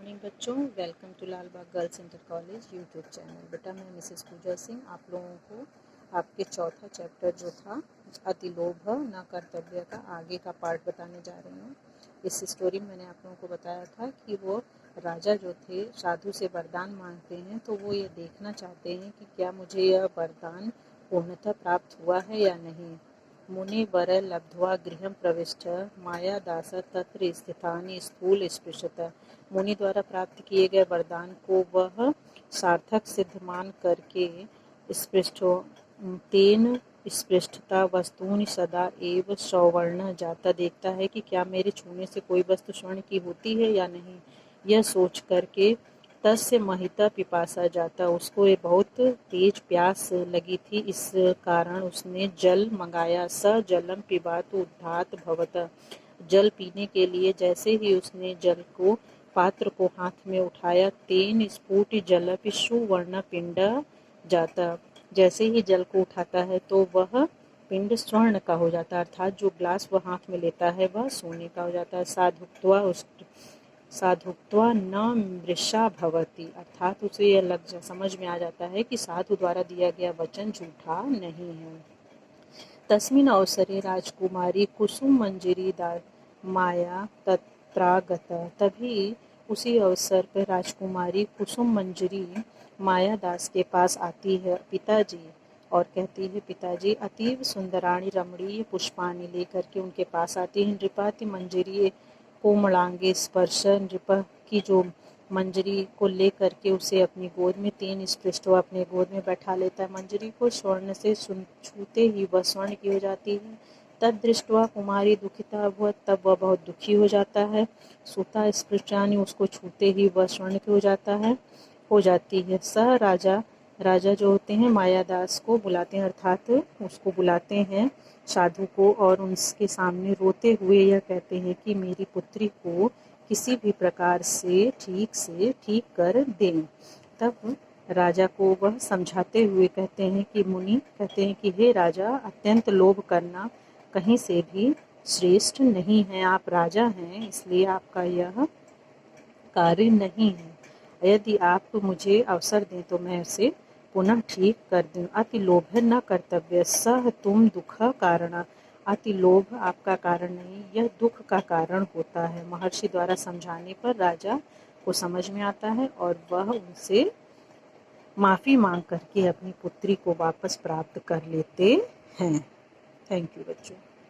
Morning बच्चों, welcome to Lal Bagh girls inter college YouTube channel. बेटा मैं मिसेस पूजा सिंह आप लोगों को आपके चौथा चैप्टर जो था अतिलोभ न कर्तव्य का आगे का पार्ट बताने जा रही हूँ। इस स्टोरी में मैंने आप लोगों को बताया था कि वो राजा जो थे साधु से वरदान मांगते हैं, तो वो ये देखना चाहते हैं कि क्या मुझे यह वरदान पूर्णतः प्राप्त हुआ है या नहीं। मुनिवर लब्ध्वा गृहं प्रविष्ट मायादास तत्र स्थितानि स्थूल स्पृशत। मुनि द्वारा प्राप्त किए गए वरदान को वह सार्थक सिद्ध मान करके स्पृष्टो तेन स्पृष्टता वस्तूनि सदा एव सौवर्ण जाता देखता है कि क्या मेरे छूने से कोई वस्तु स्वर्ण की होती है या नहीं। यह सोच करके तस्य महिता पिपासा जाता, उसको ये बहुत तेज प्यास लगी थी, इस कारण उसने जल मंगाया। स जलम पिबातु उद्धात भवत। जल पीने के लिए जैसे ही उसने जल को पात्र को हाथ में उठाया, तेन स्फुट जलपि सुवर्ण पिंड जाता। जैसे ही जल को उठाता है तो वह पिंड स्वर्ण का हो जाता है, अर्थात जो ग्लास वह हाथ में लेता है वह सोने का हो जाता है। साधुत्वा न मृषा भवति, अर्थात उसे यह समझ में आ जाता है कि साधु द्वारा दिया गया वचन झूठा नहीं है। तस्मिन् अवसरे राजकुमारी कुसुम मंजरी माया तत्रागत, तभी उसी अवसर पर राजकुमारी कुसुम मंजरी मायादास के पास आती है पिताजी और कहती है, पिताजी अतीव सुंदराणी रमणीय पुष्पाणी लेकर के उनके पास आती है। नृपाति मंजरी कोमलांगे स्पर्श, नृप की जो मंजरी को लेकर के उसे अपनी गोद में तेन स्पृष्ट अपने गोद में बैठा लेता है। मंजरी को स्वर्ण से छूते ही वह स्वर्ण की हो जाती है। तद दृष्टवा कुमारी दुखिता अभवत, तब वह बहुत दुखी हो जाता है। सुता स्पृष्टानी, उसको छूते ही वह स्वर्ण की हो जाती है। सह राजा जो होते हैं मायादास को बुलाते हैं, अर्थात उसको बुलाते हैं साधु को, और उनके सामने रोते हुए यह कहते हैं कि मेरी पुत्री को किसी भी प्रकार से ठीक कर दें। तब राजा को वह समझाते हुए कहते हैं कि मुनि कहते हैं कि हे राजा, अत्यंत लोभ करना कहीं से भी श्रेष्ठ नहीं है। आप राजा हैं, इसलिए आपका यह कार्य नहीं है। यदि आप मुझे अवसर दें तो मैं उसे पुनः ठीक कर दूं। अति लोभ न कर्तव्य सह तुम दुख कारण, अति लोभ आपका कारण नहीं, यह दुख का कारण होता है। महर्षि द्वारा समझाने पर राजा को समझ में आता है और वह उनसे माफ़ी मांग करके अपनी पुत्री को वापस प्राप्त कर लेते हैं। थैंक यू बच्चों।